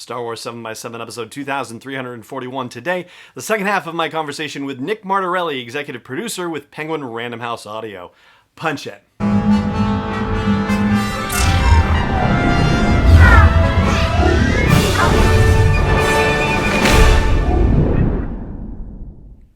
Star Wars 7x7, episode 2341 today, the second half of my conversation with Nick Martorelli, executive producer with Penguin Random House Audio. Punch it.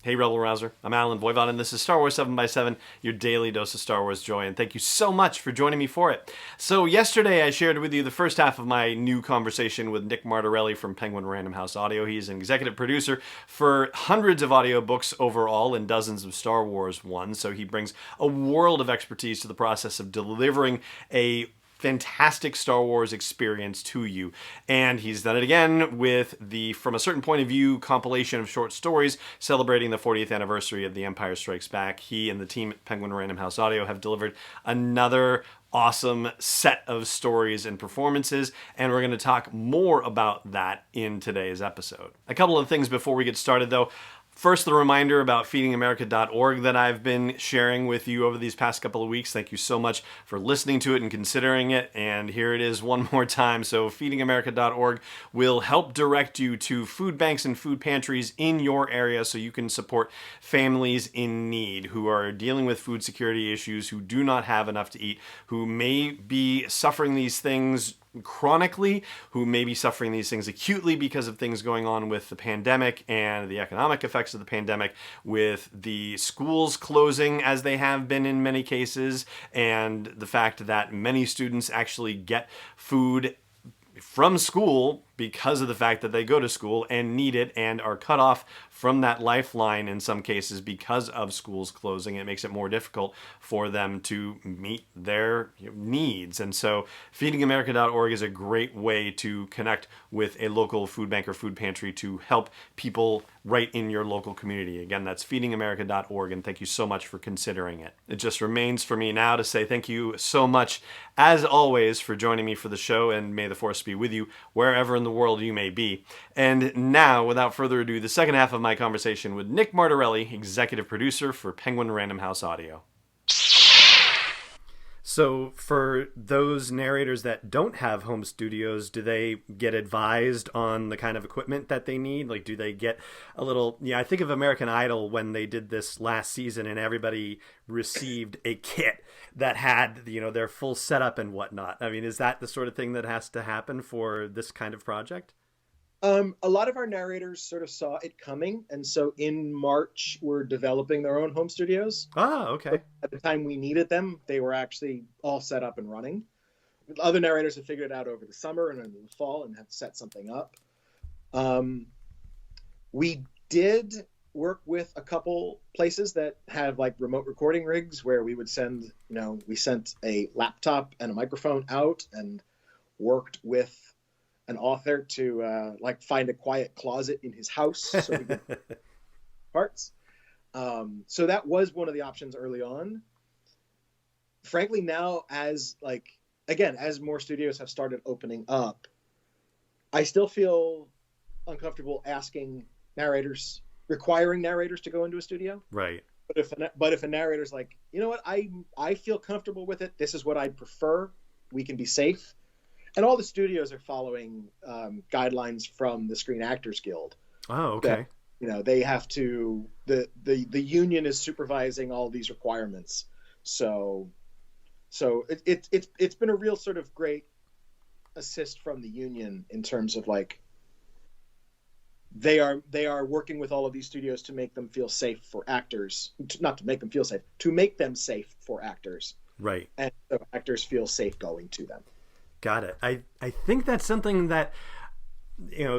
Hey Rebel Rouser, I'm Alan Voivod, and this is Star Wars 7x7, your daily dose of Star Wars joy, and thank you so much for joining me for it. So yesterday I shared with you the first half of my new conversation with Nick Martorelli from Penguin Random House Audio. He's an executive producer for hundreds of audiobooks overall and dozens of Star Wars ones, so he brings a world of expertise to the process of delivering a fantastic Star Wars experience to you. And he's done it again with the From a Certain Point of View compilation of short stories celebrating the 40th anniversary of The Empire Strikes Back. He and the team at Penguin Random House Audio have delivered another awesome set of stories and performances, and we're going to talk more about that in today's episode. A couple of things before we get started, though. First, the reminder about feedingamerica.org that I've been sharing with you over these past couple of weeks. Thank you so much for listening to it and considering it. And here it is one more time. So feedingamerica.org will help direct you to food banks and food pantries in your area so you can support families in need who are dealing with food security issues, who do not have enough to eat, who may be suffering these things chronically, who may be suffering these things acutely because of things going on with the pandemic and the economic effects of the pandemic, with the schools closing as they have been in many cases, and the fact that many students actually get food from school because of the fact that they go to school and need it and are cut off from that lifeline in some cases because of schools closing. It makes it more difficult for them to meet their needs. And so feedingamerica.org is a great way to connect with a local food bank or food pantry to help people right in your local community. Again, that's feedingamerica.org, and thank you so much for considering it. It just remains for me now to say thank you so much, as always, for joining me for the show, and may the Force be with you wherever in the world you may be. And now, without further ado, the second half of my conversation with Nick Martorelli, executive producer for Penguin Random House Audio. So for those narrators that don't have home studios, do they get advised on the kind of equipment that they need? Like, do they get a little, I think of American Idol when they did this last season and everybody received a kit that had, their full setup and whatnot. I mean, is that the sort of thing that has to happen for this kind of project? A lot of our narrators sort of saw it coming, and so in March, we're developing their own home studios. Ah, okay. But at the time we needed them, they were actually all set up and running. Other narrators have figured it out over the summer and in the fall and have set something up. We did work with a couple places that have like remote recording rigs where we would send, we sent a laptop and a microphone out and worked with an author to find a quiet closet in his house so we could parts. So that was one of the options early on. Frankly, now as more studios have started opening up, I still feel uncomfortable requiring narrators to go into a studio. Right. But if a narrator's like, I feel comfortable with it. This is what I'd prefer. We can be safe. And all the studios are following guidelines from the Screen Actors Guild. Oh, okay. That, they have to. The union is supervising all these requirements. So it's been a real sort of great assist from the union in terms of they are working with all of these studios to make them feel safe for actors. Not to make them feel safe, to make them safe for actors. Right. And so actors feel safe going to them. Got it. I think that's something that,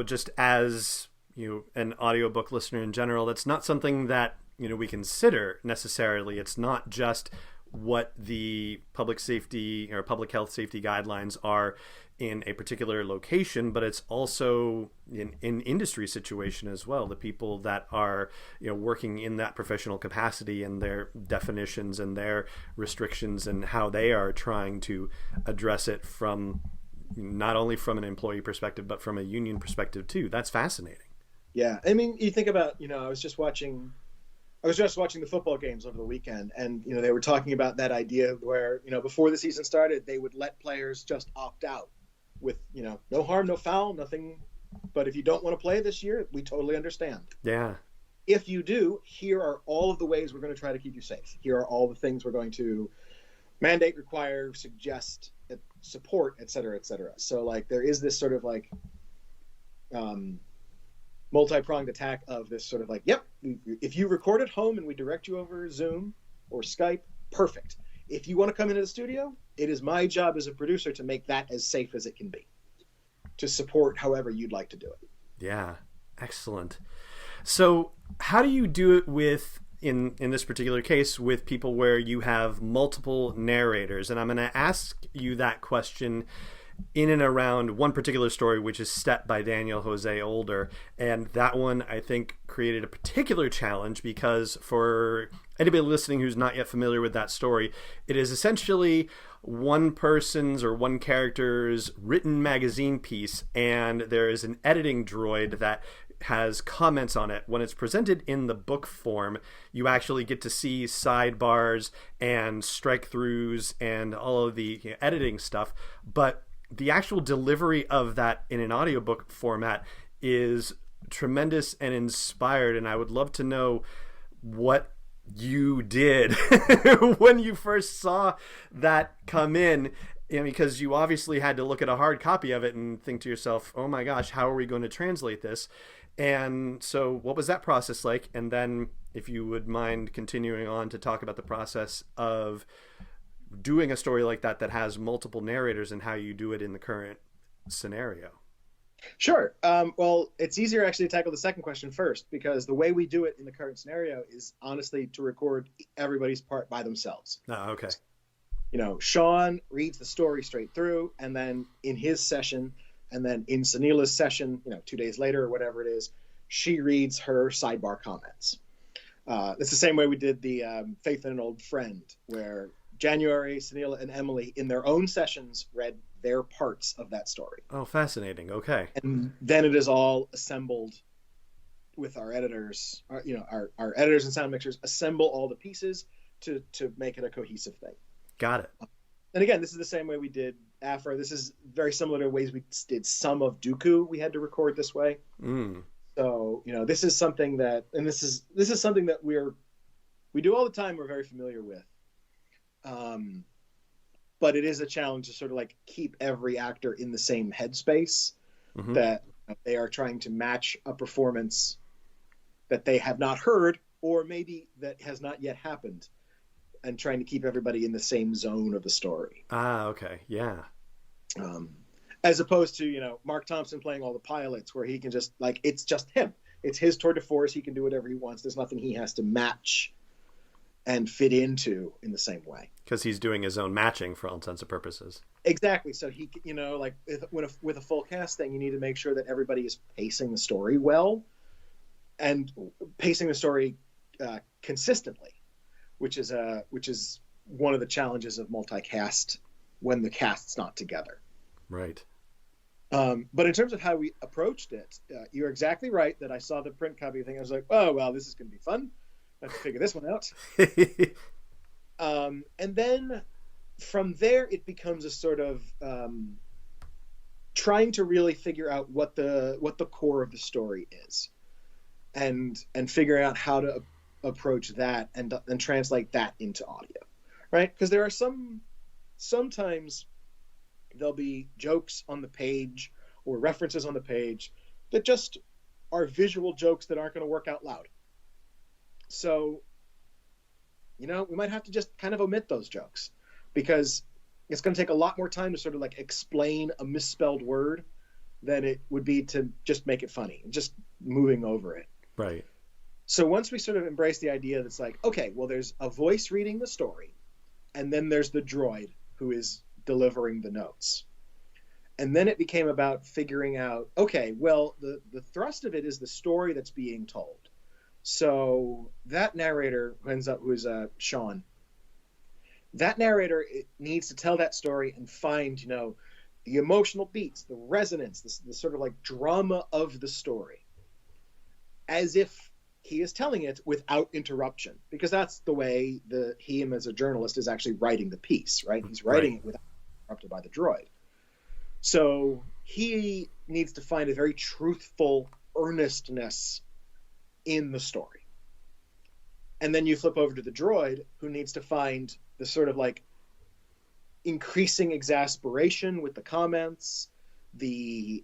just as, an audiobook listener in general, that's not something that, we consider necessarily. It's not just what the public safety or public health safety guidelines are in a particular location, but it's also in industry situation as well. The people that are, working in that professional capacity and their definitions and their restrictions and how they are trying to address it from not only from an employee perspective, but from a union perspective too. That's fascinating. Yeah. I mean, you think about, I was just watching the football games over the weekend, and, they were talking about that idea where, before the season started, they would let players just opt out with, no harm, no foul, nothing But if you don't want to play this year, we totally understand. Yeah. If you do, here are all of the ways we're going to try to keep you safe. Here are all the things we're going to mandate, require, suggest, support, et cetera, et cetera. So like there is this sort of like multi-pronged attack of this sort of like, yep, if you record at home and we direct you over Zoom or Skype, perfect. If you want to come into the studio, it is my job as a producer to make that as safe as it can be, to support however you'd like to do it. Yeah, excellent. So how do you do it with, in this particular case, with people where you have multiple narrators? And I'm going to ask you that question in and around one particular story, which is Step by Daniel Jose Older. And that one, I think, created a particular challenge because for anybody listening who's not yet familiar with that story, it is essentially one person's or one character's written magazine piece, and there is an editing droid that has comments on it. When it's presented in the book form, you actually get to see sidebars and strike throughs and all of the editing stuff, but the actual delivery of that in an audiobook format is tremendous and inspired. And I would love to know what you did when you first saw that come in, because you obviously had to look at a hard copy of it and think to yourself, oh my gosh, how are we going to translate this? And so what was that process like? And then if you would mind continuing on to talk about the process of doing a story like that has multiple narrators and how you do it in the current scenario. Sure. Well, it's easier actually to tackle the second question first, because the way we do it in the current scenario is honestly to record everybody's part by themselves. Oh, okay. You know, Sean reads the story straight through, and then in his session, and then in Sanila's session, 2 days later or whatever it is, she reads her sidebar comments. It's the same way we did the Faith in an Old Friend, where January, Sanila, and Emily, in their own sessions, read their parts of that story. Oh, fascinating. Okay. And then it is all assembled with our editors, our editors and sound mixers assemble all the pieces to make it a cohesive thing. Got it. And again, this is the same way we did Afra. This is very similar to ways we did some of Dooku. We had to record this way. So, this is something that, and this is something that we do all the time. We're very familiar with. But it is a challenge to sort of like keep every actor in the same headspace, that they are trying to match a performance that they have not heard, or maybe that has not yet happened, and trying to keep everybody in the same zone of the story. Ah, okay. Yeah. As opposed to, Mark Thompson playing all the pilots, where he can just it's just him. It's his tour de force. He can do whatever he wants. There's nothing he has to match and fit into in the same way, because he's doing his own matching for all intents and purposes. Exactly. So he, with a full cast thing, you need to make sure that everybody is pacing the story well, and pacing the story consistently, which is one of the challenges of multicast when the cast's not together. Right. But in terms of how we approached it, you're exactly right that I saw the print copy thing. I was like, oh well, this is going to be fun. I have to figure this one out. And then from there, it becomes a sort of trying to really figure out what the core of the story is, and figuring out how to approach that and translate that into audio, right? Because there are sometimes there'll be jokes on the page or references on the page that just are visual jokes that aren't going to work out loud. So, we might have to just kind of omit those jokes, because it's going to take a lot more time to sort of like explain a misspelled word than it would be to just make it funny and just moving over it. Right. So once we sort of embrace the idea that's like, okay, well, there's a voice reading the story, and then there's the droid who is delivering the notes. And then it became about figuring out, okay, well, the thrust of it is the story that's being told. So that narrator who is Sean, that narrator needs to tell that story and find, the emotional beats, the resonance, the sort of like drama of the story, as if he is telling it without interruption, because that's the way him as a journalist is actually writing the piece, right? He's writing it without interrupted by the droid. So he needs to find a very truthful earnestness in the story. And then you flip over to the droid, who needs to find the sort of like increasing exasperation with the comments, the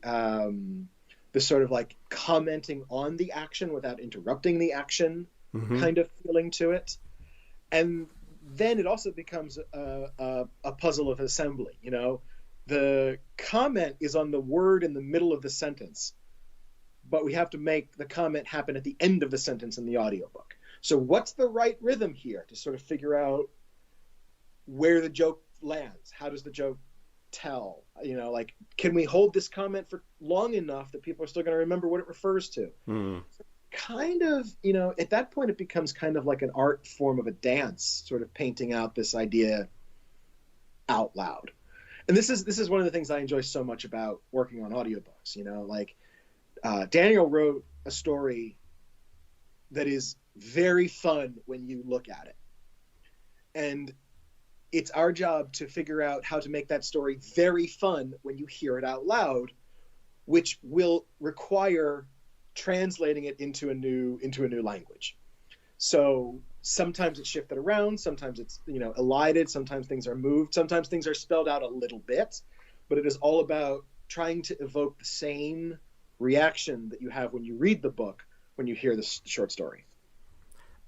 sort of like commenting on the action without interrupting the action kind of feeling to it. And then it also becomes a puzzle of assembly. You know, the comment is on the word in the middle of the sentence, but we have to make the comment happen at the end of the sentence in the audiobook. So what's the right rhythm here to sort of figure out where the joke lands? How does the joke tell? You know, like, can we hold this comment for long enough that people are still going to remember what it refers to? Kind of, you know, at that point it becomes kind of like an art form of a dance, sort of painting out this idea out loud. And this is one of the things I enjoy so much about working on audiobooks. You know, like Daniel wrote a story that is very fun when you look at it, and it's our job to figure out how to make that story very fun when you hear it out loud, which will require translating it into a new language. So sometimes it's shifted around, sometimes it's, you know, elided, sometimes things are moved, sometimes things are spelled out a little bit, but it is all about trying to evoke the same reaction that you have when you read the book when you hear the short story.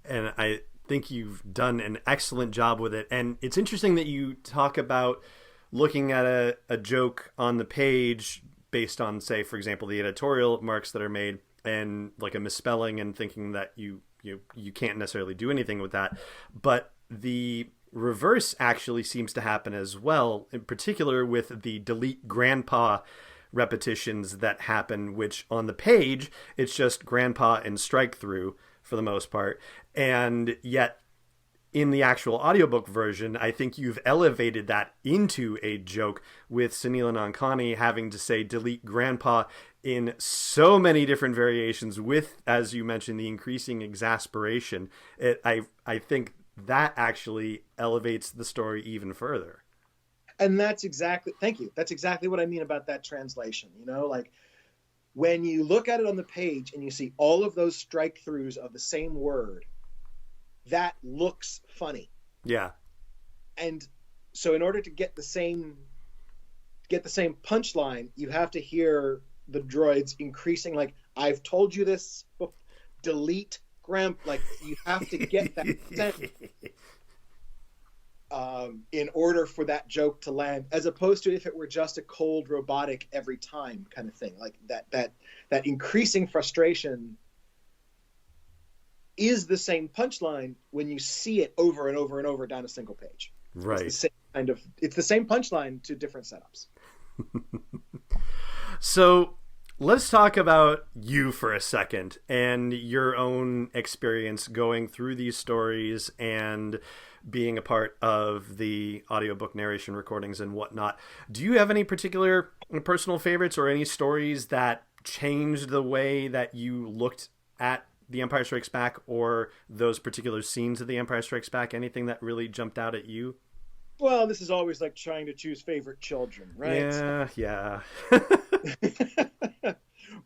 And I think you've done an excellent job with it. And it's interesting that you talk about looking at a joke on the page based on, say, for example, the editorial marks that are made and like a misspelling, and thinking that you can't necessarily do anything with that. But the reverse actually seems to happen as well, in particular with the delete grandpa repetitions that happen, which on the page, it's just grandpa and strike through for the most part. And yet in the actual audiobook version, I think you've elevated that into a joke, with Sunil Nankani having to say delete grandpa in so many different variations with, as you mentioned, the increasing exasperation. I think that actually elevates the story even further. And thank you. That's exactly what I mean about that translation. You know, like when you look at it on the page and you see all of those strike throughs of the same word, that looks funny. Yeah. And so in order to get the same punchline, you have to hear the droids increasing, like, I've told you this, delete like you have to get that sense in order for that joke to land, as opposed to if it were just a cold robotic every time kind of thing. Like that increasing frustration is the same punchline when you see it over and over and over down a single page. Right. It's the same punchline to different setups. So let's talk about you for a second and your own experience going through these stories and being a part of the audiobook narration recordings and whatnot. Do you have any particular personal favorites or any stories that changed the way that you looked at The Empire Strikes Back or those particular scenes of The Empire Strikes Back? Anything that really jumped out at you? Well, this is always like trying to choose favorite children, right? Yeah.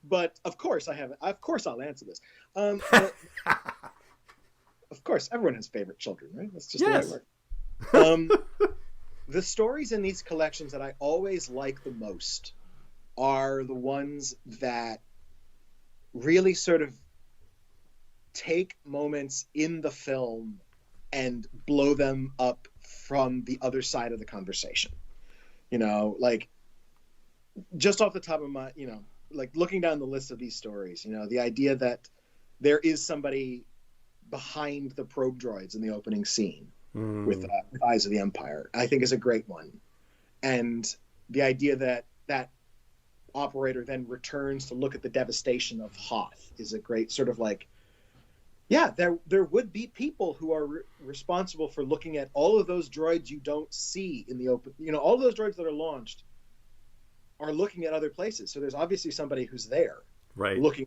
But of course I'll answer this. Of course, everyone has favorite children, right? That's just the way it works. The stories in these collections that I always like the most are the ones that really sort of take moments in the film and blow them up from the other side of the conversation. You know, like just off the top of my, you know, like looking down the list of these stories, you know, the idea that there is somebody behind the probe droids in the opening scene with Eyes of the Empire, I think is a great one. And the idea that that operator then returns to look at the devastation of Hoth is a great sort of like, yeah, there would be people who are responsible for looking at all of those droids you don't see in the open. You know, all of those droids that are launched are looking at other places. So there's obviously somebody who's there, right, looking.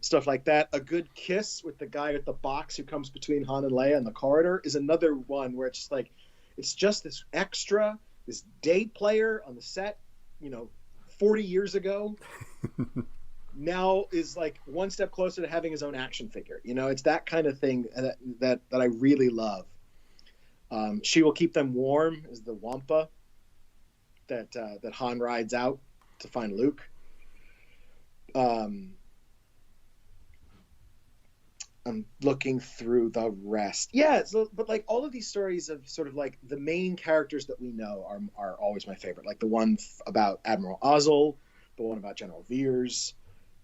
Stuff like that. A good kiss with the guy at the box who comes between Han and Leia in the corridor is another one where it's just like, it's just this extra, this day player on the set, you know, 40 years ago now is like one step closer to having his own action figure. You know, it's that kind of thing that I really love. She Will Keep Them Warm is the Wampa that Han rides out to find Luke. I'm looking through the rest. Yeah, but like all of these stories of sort of like the main characters that we know are always my favorite. Like the one about Admiral Ozzel, the one about General Veers,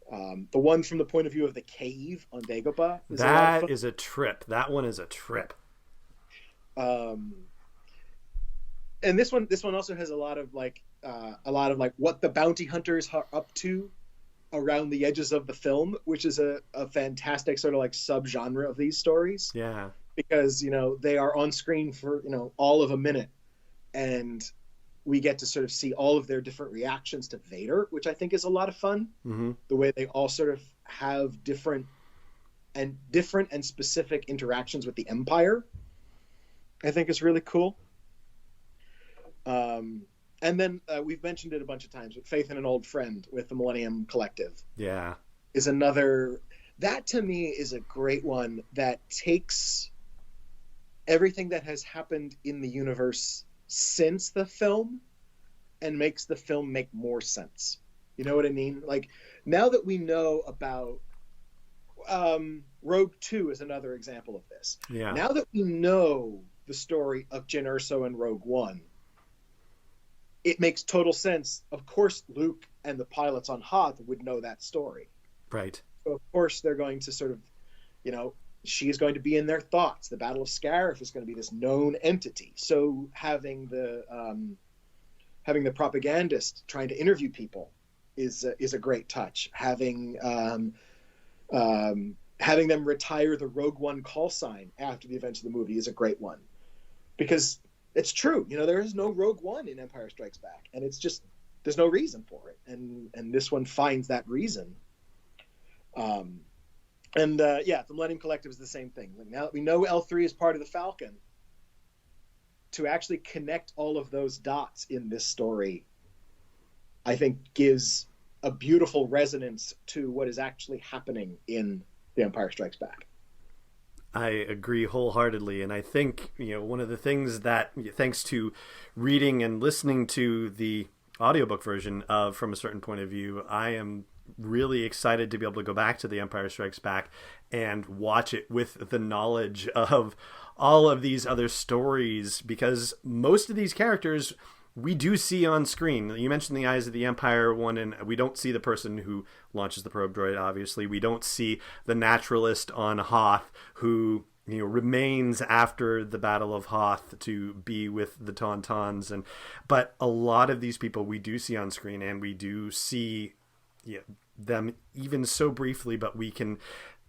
the one from the point of view of the cave on Dagobah. That is a trip. That one is a trip. And this one also has a lot of like what the bounty hunters are up to around the edges of the film, which is a fantastic sort of like subgenre of these stories. Yeah. Because, you know, they are on screen for, you know, all of a minute, and we get to sort of see all of their different reactions to Vader, which I think is a lot of fun. Mm-hmm. The way they all sort of have different and specific interactions with the Empire, I think is really cool. And then we've mentioned it a bunch of times, but Faith in an Old Friend with the Millennium Collective. Yeah. Is another, that to me is a great one that takes everything that has happened in the universe since the film and makes the film make more sense. You know what I mean? Like, now that we know about Rogue 2 is another example of this. Yeah. Now that we know the story of Jyn Erso and Rogue One, it makes total sense. Of course, Luke and the pilots on Hoth would know that story. Right. So of course they're going to sort of, you know, she's going to be in their thoughts. The Battle of Scarif is going to be this known entity. So having the propagandist trying to interview people is a great touch. Having them retire the Rogue One call sign after the events of the movie is a great one, because it's true. You know, there is no Rogue One in Empire Strikes Back, and it's just, there's no reason for it. And this one finds that reason. Yeah, the Millennium Collective is the same thing. Like, now that we know L3 is part of the Falcon, to actually connect all of those dots in this story, I think gives a beautiful resonance to what is actually happening in The Empire Strikes Back. I agree wholeheartedly, and I think, you know, one of the things that, thanks to reading and listening to the audiobook version of From a Certain Point of View, I am really excited to be able to go back to The Empire Strikes Back and watch it with the knowledge of all of these other stories, because most of these characters we do see on screen. You mentioned the Eyes of the Empire one, and we don't see the person who launches the probe droid, obviously. We don't see the naturalist on Hoth who, you know, remains after the Battle of Hoth to be with the Tauntauns. But a lot of these people we do see on screen, and we do see them even so briefly, but we can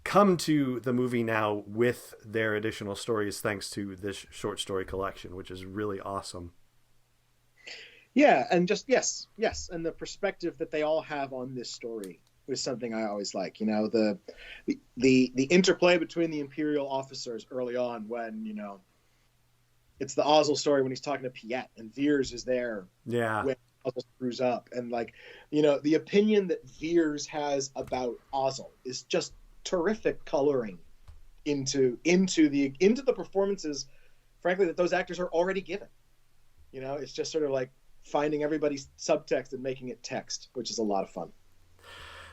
come to the movie now with their additional stories thanks to this short story collection, which is really awesome. Yeah, and just yes, and the perspective that they all have on this story was something I always like. You know, the interplay between the Imperial officers early on, when, you know, it's the Ozzel story when he's talking to Piet, and Veers is there. Yeah. When Ozzel screws up, and, like, you know, the opinion that Veers has about Ozzel is just terrific coloring into the performances, frankly, that those actors are already given. You know, it's just sort of like finding everybody's subtext and making it text, which is a lot of fun.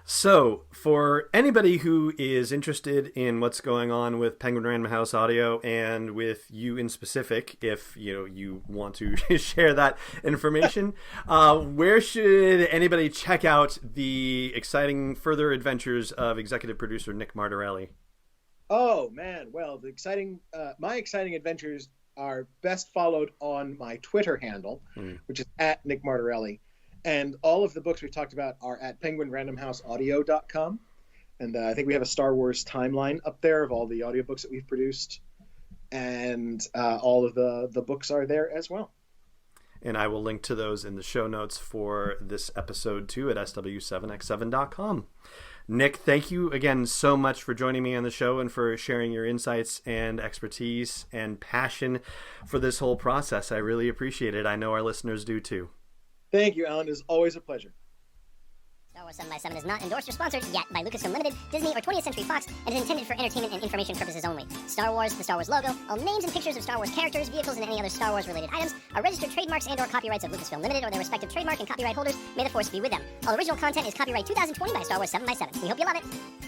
So for anybody who is interested in what's going on with Penguin Random House Audio, and with you in specific, if you want to share that information, where should anybody check out the exciting further adventures of executive producer Nick Martorelli? Oh man, well, my exciting adventures are best followed on my Twitter handle, which is at Nick Martorelli. And all of the books we talked about are at penguinrandomhouseaudio.com. And I think we have a Star Wars timeline up there of all the audiobooks that we've produced. And all of the books are there as well. And I will link to those in the show notes for this episode too at sw7x7.com. Nick, thank you again so much for joining me on the show and for sharing your insights and expertise and passion for this whole process. I really appreciate it. I know our listeners do too. Thank you, Alan. It is always a pleasure. Star Wars 7x7 is not endorsed or sponsored yet by Lucasfilm Limited, Disney, or 20th Century Fox, and is intended for entertainment and information purposes only. Star Wars, the Star Wars logo, all names and pictures of Star Wars characters, vehicles, and any other Star Wars-related items are registered trademarks and/or copyrights of Lucasfilm Limited or their respective trademark and copyright holders. May the Force be with them. All original content is copyright 2020 by Star Wars 7x7. We hope you love it.